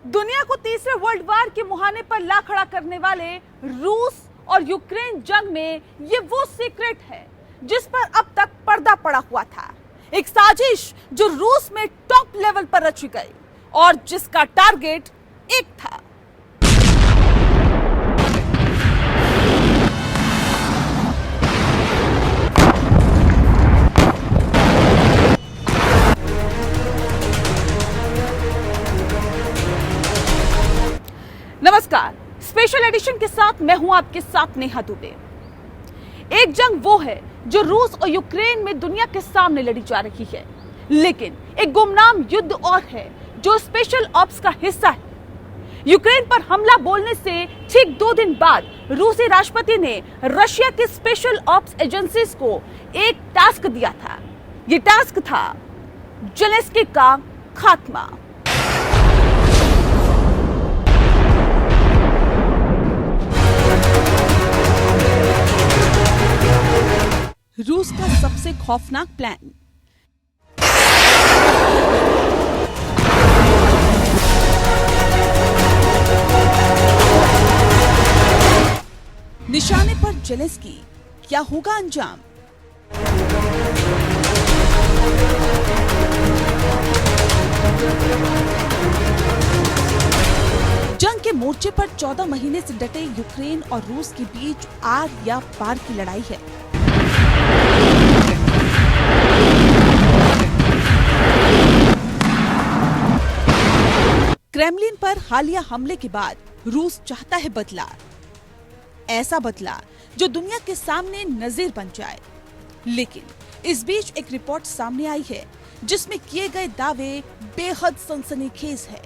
दुनिया को तीसरे वर्ल्ड वार के मुहाने पर ला खड़ा करने वाले रूस और यूक्रेन जंग में ये वो सीक्रेट है जिस पर अब तक पर्दा पड़ा हुआ था। एक साजिश जो रूस में टॉप लेवल पर रची गई और जिसका टारगेट एक था। नमस्कार, स्पेशल एडिशन के साथ मैं हूं आपके साथ नेहा दुबे। एक जंग वो है जो रूस और यूक्रेन में दुनिया के सामने लड़ी जा रही है, लेकिन एक गुमनाम युद्ध और है जो स्पेशल ऑप्स का हिस्सा है। यूक्रेन पर हमला बोलने से ठीक 2 दिन बाद रूसी राष्ट्रपति ने रशिया के स्पेशल ऑप्स एजेंसीज को एक टास्क दिया था। ये टास्क था जेलेंस्की का खात्मा। रूस का सबसे खौफनाक प्लान। निशाने पर जेलेंस्की, क्या होगा अंजाम? जंग के मोर्चे पर 14 महीने से डटे यूक्रेन और रूस के बीच आर या पार की लड़ाई है। क्रेमलिन पर हालिया हमले के बाद रूस चाहता है बदला, ऐसा बदला जो दुनिया के सामने नजीर बन जाए। लेकिन इस बीच एक रिपोर्ट सामने आई है जिसमें किए गए दावे बेहद सनसनीखेज है।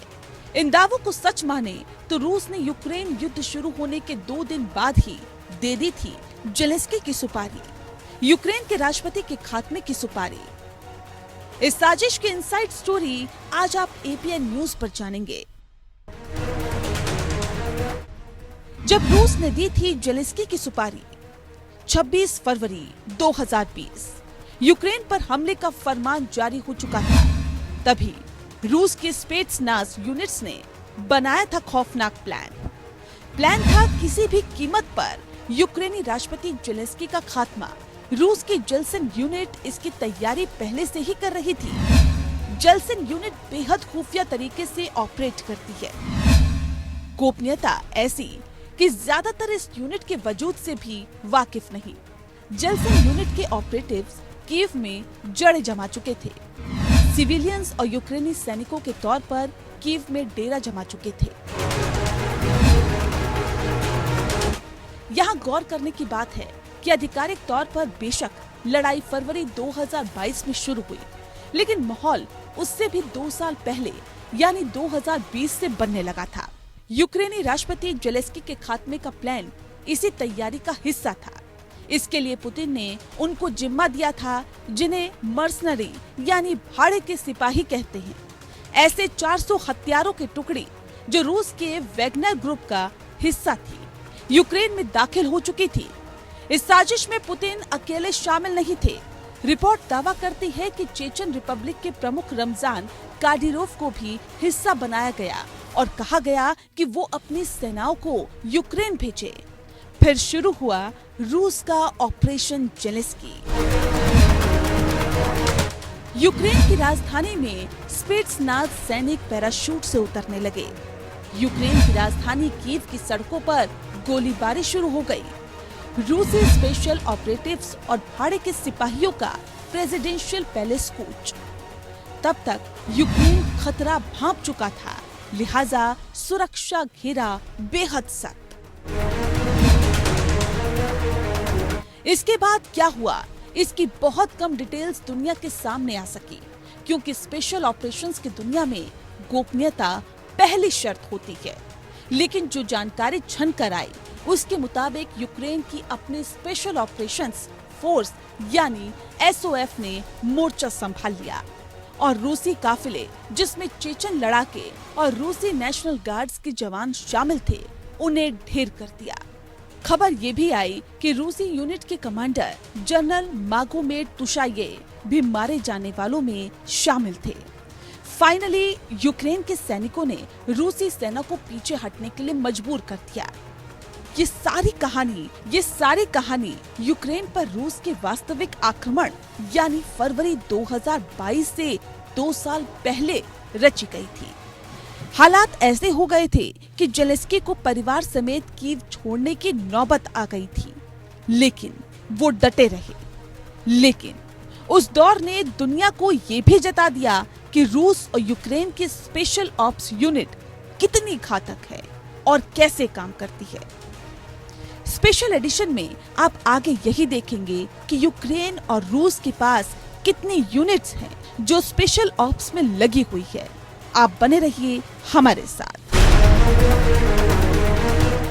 इन दावों को सच माने तो रूस ने यूक्रेन युद्ध शुरू होने के 2 दिन बाद ही दे दी थी जेलेंस्की की सुपारी, यूक्रेन के राष्ट्रपति के खात्मे की सुपारी। इस साजिश की इनसाइड स्टोरी आज आप एपीएन न्यूज पर जानेंगे। जब रूस ने दी थी जेलेंस्की की सुपारी 26 फरवरी 2020, यूक्रेन पर हमले का फरमान जारी हो चुका था। तभी रूस के स्पेट्सनाज़ यूनिट्स ने बनाया था खौफनाक प्लान था किसी भी कीमत पर यूक्रेनी राष्ट्रपति जेलेंस्की का खात्मा। रूस की जेलसिन यूनिट इसकी तैयारी पहले से ही कर रही थी। जेलसिन यूनिट बेहद खुफिया तरीके से ऑपरेट करती है। गोपनीयता ऐसी कि ज्यादातर इस यूनिट के वजूद से भी वाकिफ नहीं। जेलसिन यूनिट के ऑपरेटिव्स कीव में जड़े जमा चुके थे। सिविलियंस और यूक्रेनी सैनिकों के तौर पर कीव में डेरा जमा चुके थे। यहाँ गौर करने की बात है कि आधिकारिक तौर पर बेशक लड़ाई फरवरी 2022 में शुरू हुई, लेकिन माहौल उससे भी 2 साल पहले यानी 2020 से बनने लगा था। यूक्रेनी राष्ट्रपति जेलेंस्की के खात्मे का प्लान इसी तैयारी का हिस्सा था। इसके लिए पुतिन ने उनको जिम्मा दिया था जिन्हें मर्सनरी यानी भाड़े के सिपाही कहते हैं। ऐसे 400 हथियारों की टुकड़ी जो रूस के वैगनर ग्रुप का हिस्सा थी, यूक्रेन में दाखिल हो चुकी थी। इस साजिश में पुतिन अकेले शामिल नहीं थे। रिपोर्ट दावा करती है कि चेचन रिपब्लिक के प्रमुख रमजान काडिरोव को भी हिस्सा बनाया गया और कहा गया कि वो अपनी सेनाओं को यूक्रेन भेजे। फिर शुरू हुआ रूस का ऑपरेशन जेलेंस्की। यूक्रेन की राजधानी में स्पेट्सनाज़ सैनिक पैराशूट से उतरने लगे। यूक्रेन की राजधानी कीव की सड़कों पर गोलीबारी शुरू हो गई। रूसी स्पेशल ऑपरेटिव्स और भाड़े के सिपाहियों का प्रेसिडेंशियल पैलेस कूच। तब तक यूक्रेन खतरा भांप चुका था, लिहाजा सुरक्षा घेरा बेहद सख्त। इसके बाद क्या हुआ, इसकी बहुत कम डिटेल्स दुनिया के सामने आ सकी, क्योंकि स्पेशल ऑपरेशंस की दुनिया में गोपनीयता पहली शर्त होती है। लेकिन जो जानकारी छन कर आई उसके मुताबिक यूक्रेन की अपने स्पेशल ऑपरेशंस फोर्स यानी एसओएफ ने मोर्चा संभाल लिया और रूसी काफिले जिसमें चेचन लड़ाके और रूसी नेशनल गार्ड्स के जवान शामिल थे उन्हें ढेर कर दिया। खबर ये भी आई कि रूसी यूनिट के कमांडर जनरल मागोमेड तुशाये भी मारे जाने वालों में शामिल थे। फाइनली यूक्रेन के सैनिकों ने रूसी सेना को पीछे हटने के लिए मजबूर कर दिया। ये सारी कहानी यूक्रेन पर रूस के वास्तविक आक्रमण यानी फरवरी 2022 से 2 साल पहले रची गई थी। हालात ऐसे हो गए थे कि जेलेंस्की को परिवार समेत कीव छोड़ने की नौबत आ गई थी, लेकिन वो डटे रहे। लेकिन उस दौर ने दुनिया को ये भी जता दिया कि रूस और यूक्रेन की स्पेशल ऑप्स यूनिट कितनी घातक है और कैसे काम करती है। स्पेशल एडिशन में आप आगे यही देखेंगे कि यूक्रेन और रूस के पास कितनी यूनिट्स हैं जो स्पेशल ऑप्स में लगी हुई है। आप बने रहिए हमारे साथ।